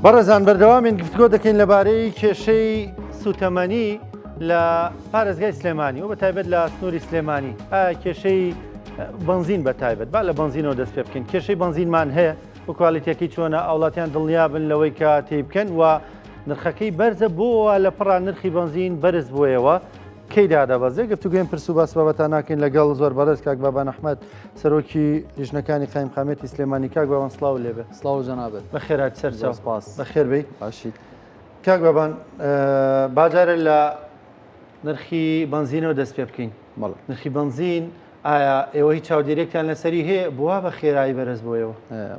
بەڕێزان بەردەوامین گفتگۆ دەکەین لەبارەی کێشەی سوتەمەنی لە پارێزگای سلێمانی و بەتایبەت لە سنووری سلێمانی کێشەی بنزین بەتایبەت با لە بنزینەوە دەست پێ بکەین کێشەی بنزینمان هەیە و کوالیتەکەی چۆنە ئاوڵاتیان دڵنیابن لەوەی کە تێی بکەن و نرخەکەی بەرزە بۆەوە لە پڕان نرخی بنزین بەرز بوویەوە کەیدا دەبەزێ گفتوگوین پرس و باس بابەتان ناکەین لەگەڵ زۆر بەڕێز کاک بابان ئەحمەد سەرۆکی لیژنەکانی قایمقامەتی سلێمانی کاک بابان سڵاو لێبێ سڵاو جەنابێت بەخێرات سەرچاو سپاس بەخێر بێی باشیت کاک بابان باجارە لە نرخی بنزینەوە دەست پێ بکەین نرخی بنزین ئایا ئێوە هیچ چاودێرێکتان لەسەری هەیە بووە بە خێرایی بەرز بۆیەوە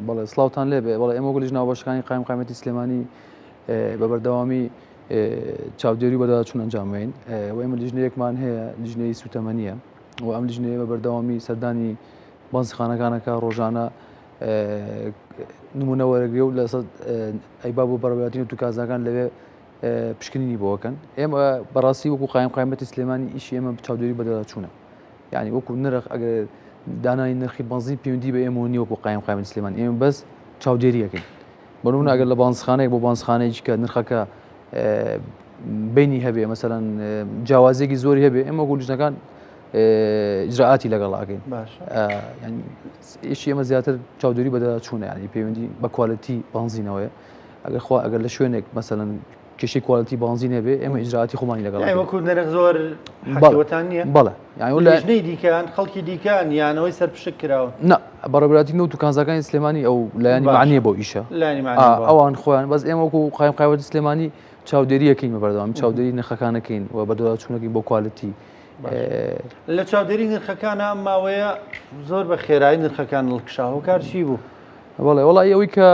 بەڵێ سڵاوتان لێبێ بەڵێ ئێمە گولیژ ناوبەشەکانی قایمقامەتی سلێمانی بە بەردەوامی چاودێری بەداچوون ئەنجامین و ئێمە لیژنەیەکمان هەیە لیژنەی سوتەمەنیە و ئەم لیژنەیە بە بەردەوامی سەردانی بەنزخانەکانەکە ڕۆژانە نمونە وەرەگرێ و لەسەر ئەیبا بۆ بەڕێوەتی و توکازاکان لەوێ پشکنینی بۆکەن ئێمە بەڕاستی وەکو قایمقامەتی سلێمانی ئیشی ئێمە چاودێری بەداچوونە یعنی وەکو نرخ ئەگەر دانانی نرخی بنزین پەیوەندی بە ئێمە نیە وەکو قایمقامەتی سلێمانی ئێمە بەس چاودێریەکەین بەنمونە ئەگەر لە بانزخانەیەک بۆ بانزخانەیەکی کە نرخەکە بینی هەبێ مەسەرەن جیاوازێکی زۆری هەبێ ئێمە گولیژنەکان ئیجراعاتی لەگەڵاکەین ئیشی ئێمە زیاتر چاودێری بەداچوونە ینی پەیوەندی بە کواڵەتی بنزینەوەیە ئەگەر لە شوێنێک مەسەرەن کێشەی کواڵەتی بنزین هەبێ ئێمە ئیجراعاتی خۆمانی لەگەڵ وەکو نرخ زۆر حەقیقەتان نییە بەڵێ لیژنەی دیکەیان خەڵکی دیکەیان یانەوەی سەرپشک کراوە نە بەڕێوەبراتی نەوت و کانزاکانی سلێمانی ئەو لایانی معنیە بۆ ئیشە ئەوان خۆیان بەس ئێمە وەکو قایمقامەتی سلێمانی چاودێریەکەین بە بەردەوام چاودێری نرخەکانەکەین و بەدەواچوونەکەی بۆ کواڵەتی لە چاودێری نرخەکانە ئەم ماوەیە زۆر بە خێرایی نرخەکان هەڵکشاوە کار چی بوو؟ بەڵێ وەڵی ئەوەی کە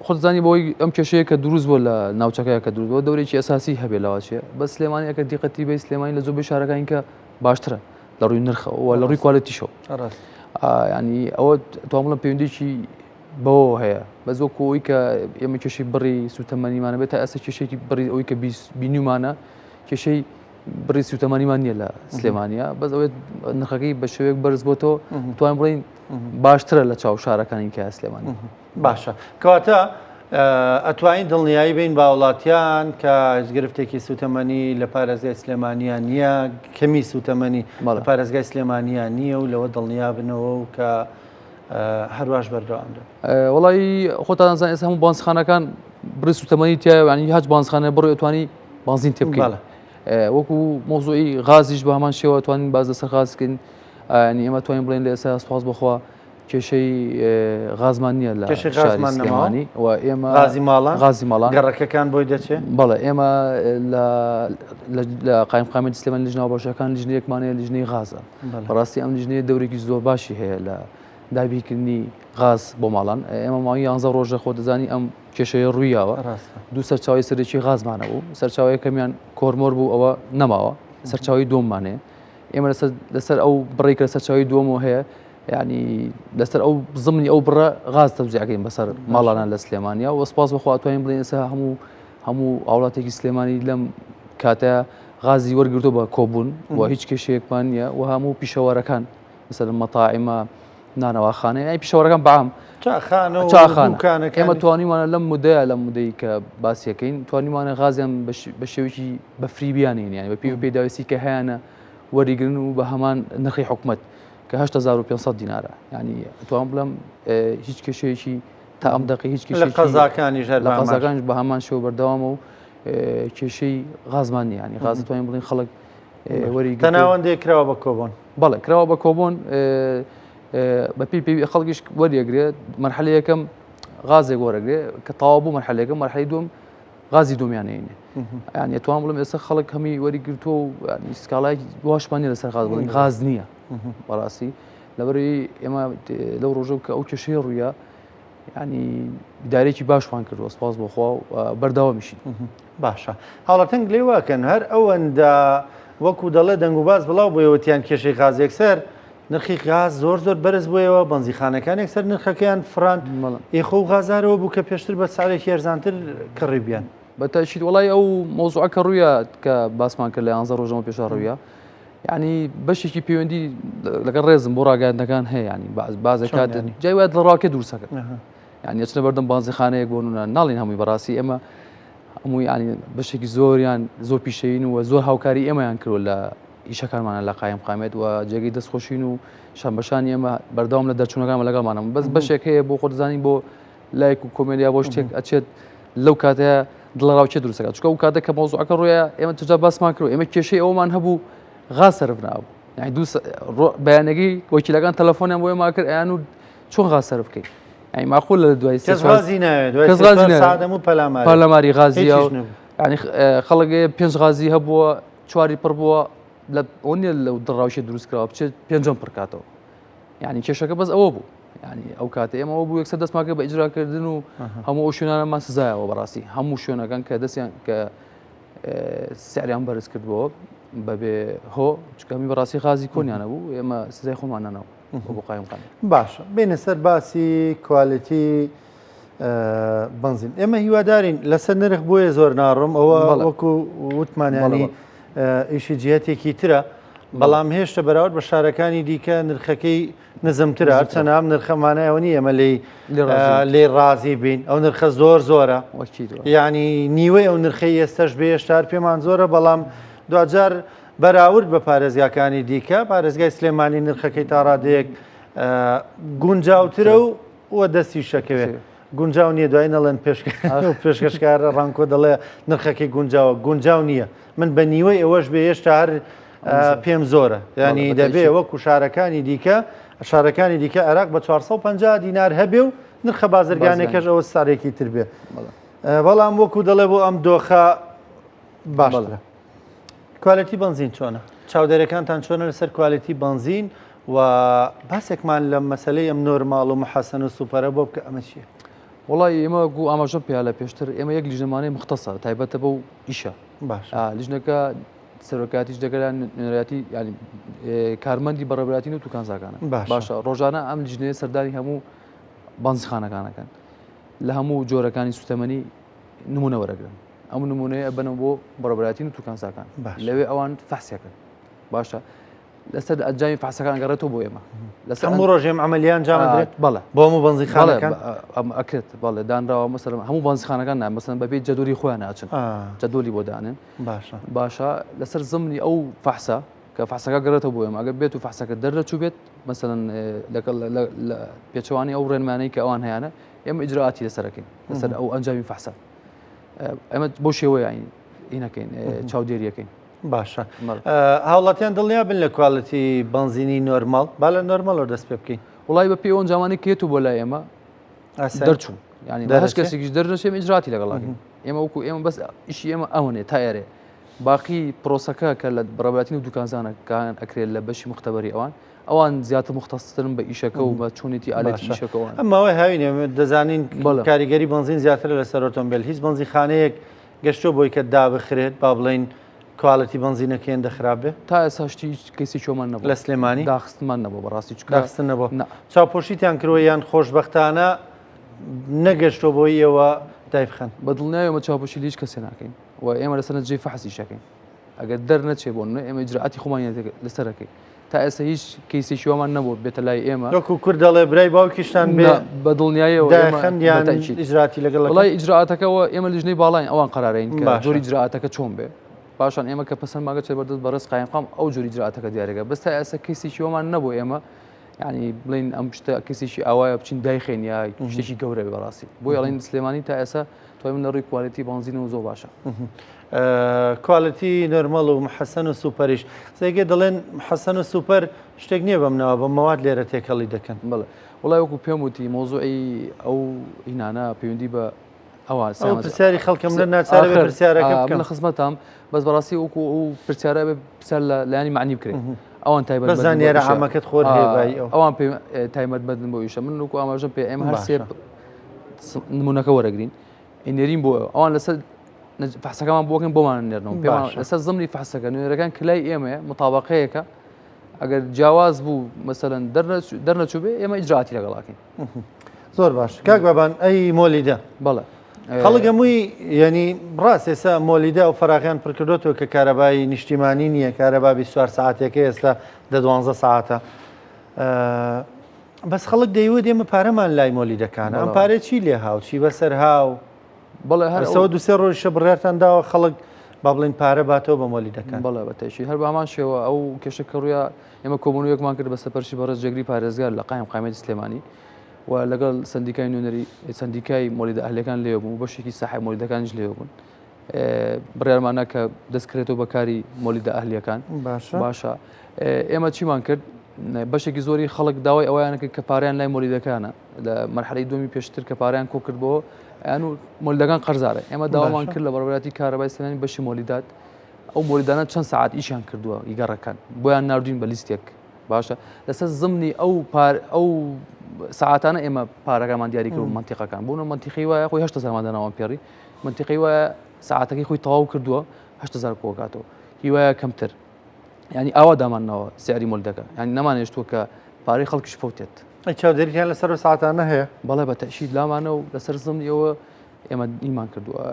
خۆتزانی بۆی ئەم کێشەیە کە دروست بۆ لە ناوچەکەیە کە دروست بۆ دەورێکی ئەساسی هەبێ لەواچێ بە سلێمانی ئەکە دیقەتی بە سلێمانی لە زۆر شارەکانی کە باشترە لە ڕووی نرخەوە لە ڕووی کواڵەتیشەوە ینی ئەوە توانڵم پەیوەندیکی بەوە هەیە بەس وەکۆی کە ئێمە کێشەی بڕی سوتەمەنیمانە بێت تا ئەستا کێشێکی بڕی ئەوەی کە بینیمانە کێشەی بڕی سوتەمەنیمان نییە لە سلێمانیا بەس ئەوێت نرخەکەی بە شێوەیەک بەرز بۆتەوە توانین بڵین باشترە لە چاو شارەکانی کە سلێمانی باشە کەواتە ئەتوانین دڵنیایی بین با وڵاتیان کە هێزگرفتێکی سوتەمەنی لە پارێزگای سلێمانیان نییە کەمی سوتەمەنی لە پارێزگای سلێمانیان نییە و لەوە دڵنیا بنەوە و کە هەروەش بەردەوامدا وڵی خۆتانزان ئێستا هەموو بانزخانەکان بڕی سوتەمەنی تایە ینی هەچ بانزخانە بڕۆ ئەتوانی بانزین تێ بکەڵە وەکو مۆزۆی غازیش بە هەمان شێوە توانین باز لەسەر غازکردن ینی ئێمە توانین بڵێن لە ئێستا سوپاس بخوا کێشەی غازمان نییە لە شاری سلێمانی و ئێمە غازی ماڵان گەڕەکەکان بۆی دەچێت بەڵێ ئێمە لە قایمقامەتی سلێمانی لیژنە ناوبەشەکان لیژنەیەکمانەیە لیژنەی غازە بەڕاستی ئەم لیژنەیە دەورێکی زۆر باشی هەیە لە دابیکردنی غاز بۆ ماڵان ئێمە ماوەی 11 ڕۆژە خۆ دەزانی ئەم کێشەیە ڕوویاوە دوو سەرچاوی سەرێکی غازمانە بوو سەرچاوی کەمیان کۆرمۆر بوو ئەوە نەماوە سەرچاوی دووەممانەیە ئێمە لەسەر ئەو بڕێک لە سەرچاوی دووەمەوە هەیە ینی لەسەر ئەو زمانی ئەو بڕە غاز تەوزیعەکەین بەسەر ماڵانان لە سلێمانیا و سپاس بەخوا توانین بڵێن ئێستا هەموو ئاوڵاتێکی سلێمانی لەم کاتە غازی وەرگرتۆ بە کۆبوون و هیچ کێشەیەکمان نییە و هەموو پیشەوەرەکان مثل مەتاعیمە نانەواخانە ئەی پیشەوەرەکان بەعام چاخان ئێمە توانیمانە لەم مودەیە لە مودەی کە باسیەکەین توانیمانە غازیان بە شێوکی بەفری بیانین یانی بە پێی و پێداویستی کە هەیەە وەریگرن و بە هەمان نرخی حکومت کە 8500 دینارە ینی توان بڵم هیچ کێشەیەکی تا ئەم دقی هیچ قەزاکانیش بە هەمان شێوە بەردەوامە و کێشەی غازمان ینی غاز توانین بڵین خەڵک وەریگرن تەناوەندێک کراوە بە کۆبوون بەڵێ کراوە بە کۆبوون بە پێی خەڵکیش وەریەگرێت مەرحلە یەکەم غازێک وەرەگرێ کە تەواو بوو مەرحلەکەم مەرحلەی دووەم غازی دومیانەیەنێ ینی توان بڵم ئێستا خەڵک هەمی وەریگرتووە و سکاڵایکی واشمانی لەسەر غاز بڵین غاز نییە بەڕاستی لەبەری ئێمە لەو ڕۆژە کە ئەو کێشەی ڕوویە ینی دارێکی باشوان کردووە سپاس بۆخوا و بەرداوامیشی باشە هاوڵاتەنگ لێ واکەن هەر ئەوەندە وەکو دەڵێ دەنگ و باز بڵاو بۆیەوەتیان کێشەی غازێک سەر نرخی غاز زۆر بەرز بوویەوە بەنزیخانەکانێک سەر نرخەکەیان فران ئێخۆ و غازارەوە بوو کە پێشتر بە ساڵێکی هێرزانتر کڕیبیان بەتەشید وڵی ئەو مۆزوعەکە ڕوویە کە باسمان کرد لە 11 ڕۆژەمە پێشە ڕوویە ینی بەشێکی پەیوەندی لەگەڵ ڕێزم بۆ ڕاگەاندنەکان هەیە ینی بازە کات جای وایە لە ڕاکێ دوورسەکە یعنی ئەچنە بەردەم بازرخانەیەک بۆنە ناڵین هەمووی بەڕاستی ئێمە هەمووی ینی بەشێکی زۆریان زۆر پیشەین و زۆر هاوکاری ئێمەیان کردو لە ئیشەکانمانە لە قایم قامێت و جێگەی دەستخۆشین و شانبەشانی ئێمە بەردەوام لە دەرچوونەکانمە لەگەڵمانم بەس بەشێک هەیە بۆ خۆتزانین بۆ لایک و کۆمێدیا بۆ شتێک ئەچێت لەو کاتەیە دڵڕاوچێ دروستەکات چکە ئەو کاتە کە مۆزوعەکە ڕۆیە ئێمە تجا باسمان کرد ئێمە کێشەی ئەومان هەبوو غا سەرف نابوو یعنی دوو بەیانەکەی وەکیلەکان تەلەفۆنیان بۆ ئێمە کرد ئەیان و چۆن غا سەرف بکەین یعنی ماخۆ لە دوای پەرلەماری غازیە ینی خەڵک پێنج غازی هەبووە چواری پڕ بووە لە ئەوە لەو دڵڕاوشێ دروستکراوە بچێت پێنجەم پڕکاتەوە یعنی کێشەکە بەس ئەوە بوو ینی ئەو کاتە ئێمەەوە بوو یەکسەر دەستماکە بە ئیجراکردن و هەموو ئەو شوێنانەمان سزایەوە بەڕاستی هەموو شوێنەکان کە دەستیان کە سعریان بەرز کردبەوە بەبێ هۆ چکەمی بەڕاستی غازی کۆنیانە بوو ئێمە سزای خۆمانانەوە بۆ قایم قام باشە بینە سەر باسی کوالیتی بنزین ئێمە هیوادارین لەسەر نرخ بۆیە زۆر ناڕۆم ئەوە وەکو وتمانیانی ئیشی جیهەتێکی ترە بەڵام هێشتا بەراورد بە شارەکانی دیکە نرخەکەی نزمترە هەرچەند ئەم نرخەمانایەوە نیە ئەمە لێ ڕازی بین ئەو نرخە زۆر زۆرە یعنی نیوەی ئەو نرخەی ئێستش بێشتار پێمان زۆرە بەڵام دوجار بەراورد بە پارێزگاکانی دیکە پارێزگای سلێمانی نرخەکەی تا ڕادەیەک گونجاوترە و دەستی شەکەوێت گونجاو نییە دوای نەڵێن پێشکەشکارە ڕانکۆ دەڵێ نرخەکەی گونجاوە گونجاو نییە من بە نیوەی ئەوەش بێ هێشتا هەر پێم زۆرە ینی دەبێ وەکو شارەکانی دیکە عێراق بە 450 دینار هەبێ و نرخە بازرگانێکەش ئەوە سارێکی تر بێ بەڵام وەکو دەڵێ بۆ ئەم دۆخە باشە کوالیتی بنزین چۆنە چاودێرەکانتان چۆنە لەسەر کوالیتی بنزین و باسێکمان لە مەسلەی ئەم نۆرماڵ و محەسەن و سوپەرە بۆ بکە ئەمە چییە؟ وڵی ئێمە گو ئاماژە پێیا لە پێشتر ئێمە یەک لیژنەمانەی مختصە تایبەتە بەو ئیشە لیژنەکە سەرۆکاتیش دەگەلان نوێنەرەتی ینی کارمەندی بەڕێوەبەرەتی و توکانزاکانە باشە ڕۆژانە ئەم لیژنەیە سەردانی هەموو بەنزخانەکانەکەن لە هەموو جۆرەکانی سوتەمەنی نمونە وەرەگرن ئەم نمونەیە بنەوە بۆ بەڕێوەبەرەتی و توکانزاکان لەوێ ئەوان فەحسیەکەن باشە لەسەر ئەنجامی فەحسەکان گەڕێتەوە بۆ ئێمە لەسەر هەموو ڕۆژێم ئەمەلیان جامەدرێت بەڵێ بۆ هەموو بەنزیخانەکان ئەکرێت بەڵێ دانراوە مەسەلەن هەموو بەنزیخانەکان نا مەسەلەن بەبێ جەدولی خۆیان ناچن جەدولی بۆ دانێن باشە لەسەر زمانی ئەو فەحسە کە فەحسەکە گەڕێتەوە بۆ ئێمە ئەگەر بێت و فەحسەکە دەرنەچوو بێت مەسەلەن لە پێچەوانی ئەو ڕێنمانەی کە ئەوان هەیەە ئێمە ئیجراعاتی لەسەرەکەین لەسەر ئەو ئەنجامی فەحسە ئەمە بۆ شێوەیە ئینەکەین چاودێریەکەین باشە هاوڵاتیان دڵنیا بن لە کواڵەتی بنزینی نۆرماڵ با لە نۆرماڵەوە دەست پێ بکەین وڵی بە پێ ئەوەن جوانی کێت و بۆ لای ئێمە دەرچوو ینی هەش کەسێکیش دەرنەچێم ئیجراعاتی لەگەڵاکەین ئێمە وەکو ئێمە بەس ئیشی ئێمە ئەوەنێ تا ئێرێ باقی پرۆسەکە کە لە بەڕێوەبەرەتی و دوکانزانەکان ئەکرێت لە بەشی مختبەری ئەوان زیاتر مختصترن بە ئیشەکە و بە چۆنێتی ئالەتی ئیشەکەەوەن ئەمەوەی هاوینێ دەزانین کاریگەری بنزین زیاتر لەسەر ئۆتۆمبیل هیچ بنزیخانەیەک گەشتۆ بۆی کە دابخرێت با بڵین کواڵەتی بنزینەکەیان دەخرابێ تا ئێساشتی کەسی چۆمان نەبوو لە سلێمانی داخستمان نەبوو بەڕاستی داخستن نەبوو چاوپۆشیتیان کرۆ یان خۆشبەختانە نەگەشتۆ بۆی ئەوە دایبخەن بە دڵنیایەوە چاوپۆشی هیچ کەسێ ناکەین و ئێمە لەسەر نەجێ فەحسی شەکەین ئەگەر دەرنەچێ بۆ ئێمە ئیجراعاتی خۆمان لەسەرەکەی تا ئێستا هیچ کەیسی شومان نەبوو بێتە لای ئێمە وەکو کورد دەڵێ برای باوکیشتان بێ بە دڵنیایەوە ئیجراعاتی لەگەڵ وڵای ئیجراعاتەکەەوە ئێمە لیژنەی باڵین ئەوان قەرارین کە جۆری ئیجراعاتەکە چۆن بێ پاشان ئێمە کە پسند ماگە چێ بەردەست بەڕست قایمقام ئەو جۆری ئیجراعاتەکە دیارەکە بەس تا ئێستا کەیسی شومان نەبوو ئێمە ینی بڵین ئەم شتە کەسێکی ئاوایە بچین دایخێن یا شتێکی گەورە بەڕاستی بۆی ئەڵین سلێمانی تا ئێستا توای من لە ڕووی کوالیتی بنزینەوە زۆر باشە کواڵەتی نۆرمەڵ و محەسەن و سوپەریش سێگە دەڵێن محەسەن و سوپەر شتێک نییە بەمنەوە بە مەواد لێرە تێکەڵی دەکەن بڵێ وڵای وەکو پێم وتی مۆزوعی ئەو هینانە پەیوەندی بە ئەوان پرسیاری خەڵکم لە ناچارە بێ پرسیارەکە بکەم لە خزمەتام بەس بەڕاستی وەکو ئەو پرسیارە بێ پرسیار لە لایانی معنی بکرێت ئەوان تایبەت بەزانیێرە عامەکەت خۆر هێبایی ئەوان پێ تایبەتمەندن بۆ ئیشە من وەکو ئاماژەم پێ ئێمە هەر سێ نمونونەکە وەرەگرین ئینێرین بۆ ئەوان لەسەر فەحسەکەمان بۆکەن بۆمان نێرنەوە پێمان لەسەر زمری فەحسەکە نوێنەرەکان کلای ئێمە مطابقەیەکە ئەگەر جیاواز بوو مەسەلەن دەرنەچوو بێ ئێمە ئیجراعاتی لەگەڵاکەین زۆر باش کاک بابان ئەی مۆلیدە بەڵێ خەڵک هەمووی ینی ڕاست ئێستا مۆلیدا و فەراغیان پڕکردوەوە کە کارەبای نیشتیمانی نییە کارەبا 24 ساعتێکە ئێستا 12 ساعتە بەس خەڵک دەیوت ئێمە پارەمان لای مۆلیدەکانە ئەم پارێ چی لێ هاو چی بەسەر هاو بەڵێ هەرسەوە دوسێ ڕۆژ بڕێتان داوە خەڵک با بڵین پارە باتەوە بە مۆلیدەکان بەڵێ بەتەشی هەر بامان شێوە ئەو کێشە کە ڕوویە ئێمە کۆمونیەکمان کرد بە سەپەرشی بەڕێز جێگری پارێزگار لە قایم قامەتی سلێمانی و لەگەڵ سندیکای نوێنەری سندیکای مۆلیدە ئەهلەکان لێ بوون بەشێکی ساحب مۆلیدەکانیش لێ بوون بڕیارمانە کە دەستکرێتەوە بەکاری مۆلیدە ئەهلیەکان باشە ئێمە چیمان کرد بەشێکی زۆری خەڵک داوای ئەویان کرد کە پاریان لای مۆلیدەکانە لە مەرحەلەی دومی پێشتر کە پاریان کۆ کردبەوە یان و مۆلیدەکان قەرزارە ئێمە داوامان کرد لە بەڕێوەتی کارەبای سلێمانی بەشی مۆلیدات ئەو مۆلیدانە چەند سەعات ئیشیان کردووە ئیگەڕەکان بۆیان ناردوین بە لیستێک باشە لەسەر زمنی ئەو ساعتانە ئێمە پارەکەمان دیاری کرد و منتیقەکان بوونە منتیقی وایە خۆی 8 هزارمان داناوان پێڕی منتیقی وایە ساعتەکەی خۆی تەواو کردووە 8 هزار کۆکاتەوە هیوایە کەمتر ینی ئاوا دامانەوە سیاری مۆلیدەکە ینی نەمانێشتووە کە پارەی خەڵکیش فەوتێت چاودێریان لەسەر ساعتانە هەیە بەڵێ بە تەشید لامانە و لەسەر زمنی ئەوە ئێمە ئیمان کردووە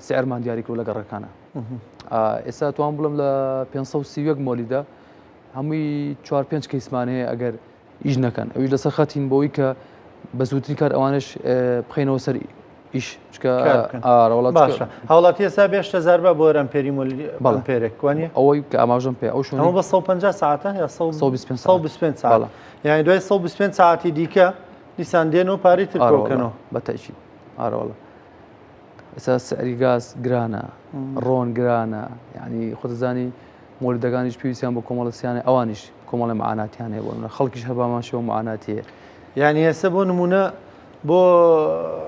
سعرمان دیاری کرد لە گەڕەکانە ئێستا توان بڵم لە 530 مۆلیدە هەمووی 4-5 کەیسمان هەیە ئەگەر ئیش نەکەن ئەویش لەسەر خەتین بۆی کە بە زووتری کار ئەوانش بخینەوە سەر ئیش باشە هاوڵاتی ئێستا 8 بە بۆ ئەمپێری ئەمپێرێک وانە ئەوەی کە ئاماژەم پێ ئەو شوێنەوە بە 150 ساعتان یا 125 ساعت یعنی دوای 125 ساعتی دیکە دیسان دێنەوە پارەی تر کۆکەنەوە بە تەشید ئارەوەڵە ئێستا سعری گاز گرانە ڕۆن گرانە ینی خۆتزانی مۆلیدەکانیش پێویستیان بۆ کۆمەڵسییانە ئەوانیش کۆمەڵی معاناتیان هەیە بۆ خەڵکیش هەباماشەوە معاناتیە یعنی ئێستا بۆ نمونە بۆ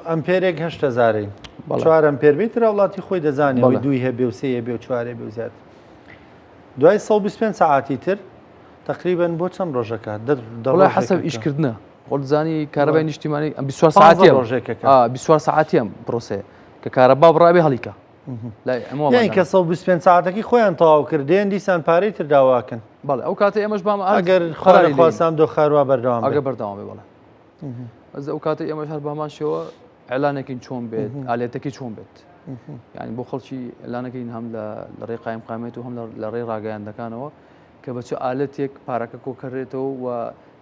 ئەمپێرێک 8 4 ئەمپێر بیت وڵاتی خۆی دەزانێت دوی هەبێ و سێ بێ و چوارێ بێ و زیات دوای 125 ساعتی تر تقریبن بۆ چەند ڕۆژەکە دەڵێ حەسەب ئیشکردنە خۆتزانی کارەبای نیشتیمانی 24 ساعتی 24 ساعتی ئەم پرۆسەیە کە کارەبا بڕابێ هەڵیکە یعنی کە 125 ساعتەکەی خۆیان تەواو کردێن دیسان پارەی تر داواکەن بەڵێ ئەو کاتە ئێمەش بام ئەگەر خۆرانی خواستام دۆ خاروە بەردەوام ئەگە بەردەوام بێ بەڵێ ئەز ئەو کاتە ئێمەش هەر باماشەوە ئەلانێکین چۆن بێت ئالێتەکەی چۆن بێت ینی بۆ خەڵکی ئەلانەکەین هەم لە ڕێی قایم قامێت و هەم لە ڕێی ڕاگەیاندەکانەوە کە بەچ ئالەتێک پارەکە کۆکەڕێتەوە و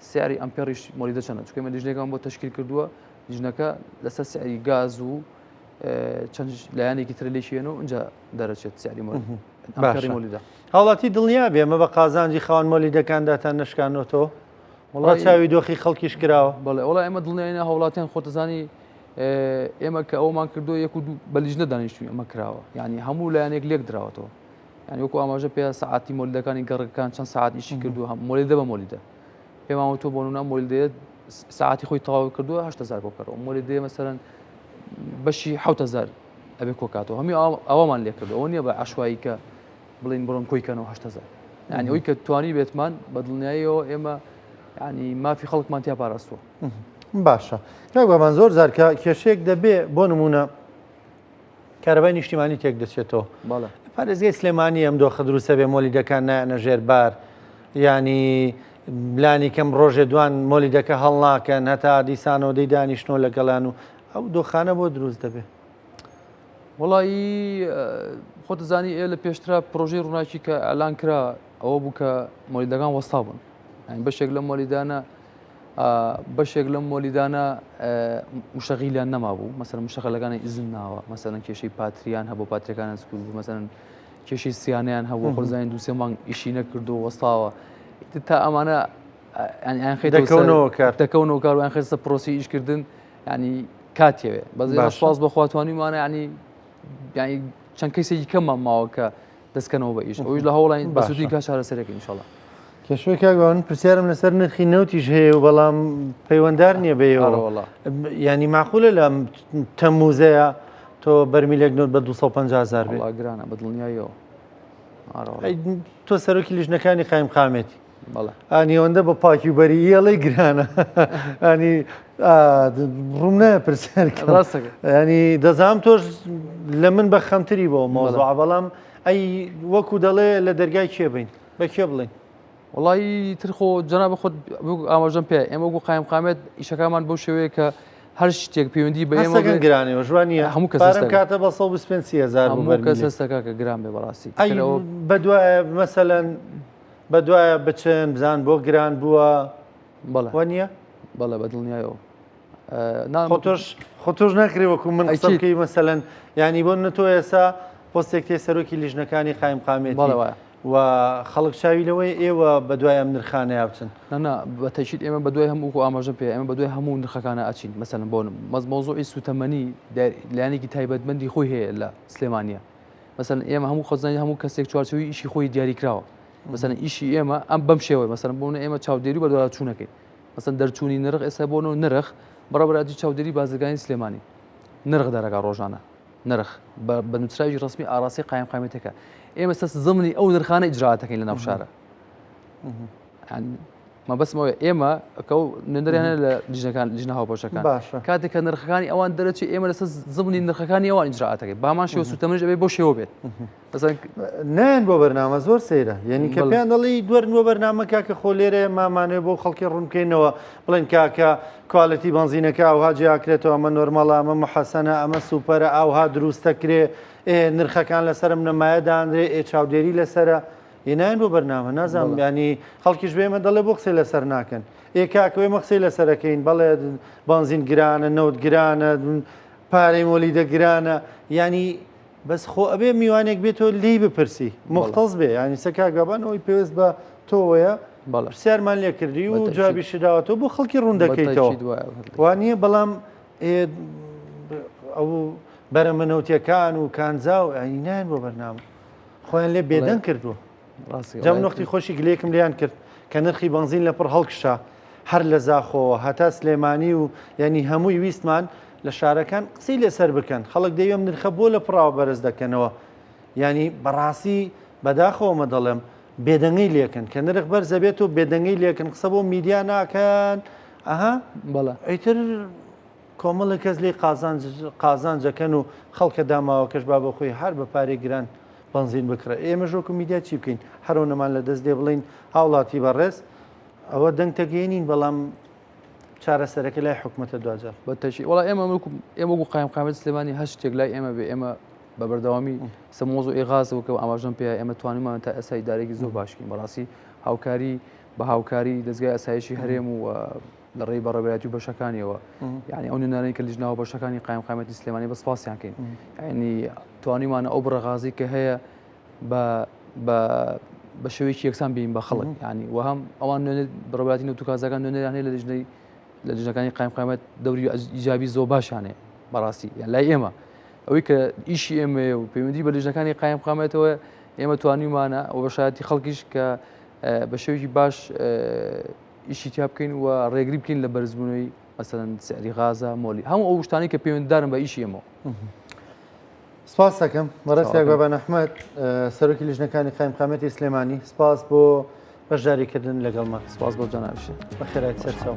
سیاری ئەمپێریش مۆلیدە چەندە چکە ئێمە لیژنێکمان بۆ تەشکیل کردووە لیژنەکە لەسەر سیاری گاز و چەند لایەنێکی تر لێشێنەوە اینجا دەرەچێت سیاری مۆلیدە هاوڵاتی دڵنیا بێ ئەمە بە قازانجی خاوەن مۆلیدەکانداتان نشکانەوە وڵات چاوی دۆخی خەڵکیش کراوە بەڵێ وڵای ئێمە دڵنیایە هاوڵاتیان خۆتەزانی ئێمە کە ئەومان کردو یەک و دوو بە لیژنە دانیشتوی ئەمە کراوە ینی هەموو لایەنێک لێک دراوەتەوە ینی وەکو ئاماژە پێ ساعتی مۆلیدەکانی گەڕەکان چەند ساعت ئیشی کردو مۆلیدە بە مۆلیدە پێماوە تۆ بۆ نمونە مۆلیدەیە ساعتی خۆی تەواو کردووە 8 هزار کۆکەڕەوە مۆلیدەیە مەسەرەن بەشی 7 هزار ئەبێ کۆکاتەوە هەمی ئەوەمان لێ کردو ئەوە نییە بە عشوایی کە بڵین بڕۆن کۆیکەنەوە 8 هزار ینی ئەوی کە توانی بێتمان بە دڵنیاییەوە ئێمە ینی مافی خەڵکمان تیا پاراستووە باشە بەمان زۆر زارکە کێشەیەک دەبێ بۆ نمونە کارەبای نیشتیمانی تێک دەچێتەوە پارێزگای سلێمانی ئەم دۆخە دروستە بێ مۆلیدەکان نایەنە ژێربار ینی بلانی کەم ڕۆژێ دوان مۆلیدەکە هەڵ ناکەن هەتا دیسانەوە دەی دانیشتنەوە لەگەڵان و ئەو دۆخانە بۆ دروست دەبێ وڵایی خۆتزانی ئێ لە پێشترا پرۆژەی ڕووناکی کە ئەلان کرا ئەوە بوو کە مۆلیدەکان وەستا بوون بەشێک لە مۆلیدانە بەشێک لەم مۆلیدانە مشتەغیلیان نەما بوو مەسەن مشتەغەلەکانی ئیزن ناوە مەسەن کێشەی پاتریان هەبوو پاتریەکانیان سکول بوو مەسەن کێشەی سیانیان هەبوو خۆزانین دووسێ مانگ ئیشی نەکردو وەستاوە تا ئەمانە دەکەونەوە کاروان خێستە پرۆسی ئیشکردن ینی کاتێوێ بەزێ سپاس بەخواتوانیمانە ینی چەند کەسێکی کەممان ماوە کە دەستکەنەوە بە ئیش ئەوش لە هەوڵین بەسوودی کا چارەسەرێک ئینشاڵڵا کێشوی کاگەوان پرسیارم لەسەر نرخی نەوتیش هەیە و بەڵام پەیوەنددار نییە بێەوە ینی ماخولە لە تەموزەیە تۆ بەرمیلێک نوت بە 250,000 بێ گرانە بە دڵنیاییەوە تۆ سەرۆکی لیژنەکانی قایم قامێتی ئانی ئەوەندە بە پاکیوبەری ئێڵەی گرانە ئانی ڕوم نایە پرسیار ینی دەزانم تۆش لە من بە خەمتری بۆ مۆزوع بەڵام ئەی وەکو دەڵێ لە دەرگای کێ بین بە کێ بڵین وڵی ترخۆ جەنابە خۆت ئاماژەم پێ ئێمە وەکو قایم قامێت ئیشەکانمان بەو شێوەیە کە هەر شتێک پێوەندی بە ئێمە گرانەوە ژوانیە هەموو کەسم کاتە بە 150,000 کەسەکە کە گران بێ بەڕاستی بەدوایە مەسەلەن بەدوایە بچن بزان بۆ گران بووە بەڵێ وانە بەڵێ بە دڵنیایەوە خۆتۆش ناکرێ وەکو من قسەکەی مەسەلەن ینی بۆ نەتۆ ئێستا پۆستێک تێ سەرۆکی لیژنەکانی قایم قامێتی و خەڵک چاوی لەوەی ئێوە بە دوای ئەم نرخانەیە بچن نەنا بە تەشید ئێمە بە دوای هەموو ئاماژە پێ ئێمە بە دوای هەموو نرخەکانە ئەچین مەسەلەن بۆنم مەزمۆزۆی سوتەمەنی لایەنێکی تایبەتمەندی خۆی هەیە لە سلێمانیە مەسەلەن ئێمە هەموو خۆزانانی هەموو کەسێک چوارچەوەی ئیشی خۆی دیاری کراوە مەسەلەن ئیشی ئێمە ئەم بەم شێوەیە مەسەلەن بۆنە ئێمە چاودێری بە دوای چوونەکەین مەسەلەن دەرچوونی نرخ ئێستا بۆنەوە نرخ بەڕێوەبەری چاودێری بازرگانی سلێمانی نرخ دەرەگا ڕۆژانە نرخ بە نووسراوی ڕسمی ئاراسی قایم قامێتەکە ئێمە سەس زمانی ئەو نرخانە ئیجراعاتەکەین لە ناو شارە مەبەستمەوە ئێمە ئەکە نوێنەریانە لە لیژنە هاوبەشەکان کاتێک کە نرخەکانی ئەوان دەرەچی ئێمە لەسەر زمانی نرخەکانی ئەوان ئیجراعاتەکەی بامان شێوە سوتەمەنیش ئەبێ بۆ شێوە بێت نان بۆ بەرنامە زۆر سەیرە یعنی کە پێیان دەڵی دوەرن بۆ بەرنامەکە کە خۆ لێرە مامانێ بۆ خەڵکی ڕوونکەینەوە بڵێن کاکە کوالەتی بەنزینەکە ئەوها جیاکرێتەوە ئەمە نۆرمەڵە ئەمە محەسەنە ئەمە سوپەرە ئاوها دروستەکرێ نرخەکان لەسرم نەمایەدانرێ چاودێری لەسرە هێنایان بۆ بەرنامە نازانم ینی خەڵکیش بێمە دەڵێ بۆ قسەی لەسەر ناکەن کاکەوێ مە قسەی لەسەرەکەین بەڵێ بەنزین گرانە نەوت گرانە پارەی مۆلیدە گرانە ینی بەس خۆ ئەبێ میوانێک بێتەوە لی بپرسی مختەز بێ ینی سەکگەبانەوەی پێویست بە تۆوەیە پرسیارمان لێ کردی و جوابی شداوەتەوە بۆ خەڵکی ڕوون دەکەیتەوە وانە بەڵام ئەو بەرەمەنەوتیەکان و کانزا و ئەینان بۆ بەرنامە خۆیان لێ بێدەنگ کردووە جەم نقطی خۆشی گلەیەکم لیان کرد کە نرخی بەنزین لە پڕ هەڵکشا هەر لە زاخۆوە هەتا سلێمانی و ینی هەمووی ویستمان لە شارەکان قسەی لەسەر بکەن خەڵک دەیەم نرخە بۆ لە پڕاوە بەرز دەکەنەوە ینی بەڕاستی بەداخەوەمە دەڵێم بێدەنگەی لێکن کە نرخ بەرزە بێت و بێدەنگەی لێکن قسە بۆ میدیا ناکەن ئەها ئەیتر کۆمەڵی کەس لێ قازانجەکەن و خەڵکە داماوە کەش با بە خۆی هەر بە پارێک گران بەنزین بکرە ئێمە ژۆک و میدیا چی بکەین هەرەوە نەمان لە دەست دێ بڵین هاوڵاتی بەڕێز ئەوە دەنگتەگەێنین بەڵام چارەسەرەکە لای حکوومەتە دوجار بەتەشی وڵا ئێمە بۆ قایم قامێت سلێمانی هەر شتێک لای ئێمە بێ ئێمە بە بەردەوامی سەمۆز و ئێغازەوە کە ئاماژەم پێ ئێمە توانیمان تا ئەسای دارێکی زۆر باشکین بەڕاستی هاوکاری بە هاوکاری دەستگای ئەسایشی هەرێم و لە ڕێی بەڕێوەتی و بەشەکانیەوە یعنی ئەو نوێنانەی کە لیژنەوە بەشەکانی قایم قامەتی سلێمانی بە سپاسیان کەین ینی توانیمانە ئەو بڕەغازی کە هەیە بە شێوەیەکی یەکسان بین بە خەڵک ینی و هەم ئەوان نوێنێت بەڕێوەتی نەوتوکازەکان نوێنەیان هەیە لە لیژنەکانی قایم قامەت دەوری ئیجابی زۆر باشانێ بەڕاستی یان لای ئێمە ئەوەی کە ئیشی ئێمە و پەیوەندی بە لیژنەکانی قایم قامەتەوە ئێمە توانیمانە ئەو بەشایەتی خەڵکیش کە بە شێوەیەکی باش ئیشی تیا بکەین و ڕێگری بکەین لە بەرزبوونەوەی مەسەلەن سعری غازە مۆلی هەموو ئەو شتانی کە پەیوەنددارن بە ئیشی ئێمەوە سپاس دەکەم بەڕاستی بابان ئەحمەد سەرۆکی لیژنەکانی قایم قامەتی سلێمانی سپاس بۆ بەشداریکردن لەگەڵمان سپاس بۆ جاناویشە بەخێرایی سەرچاو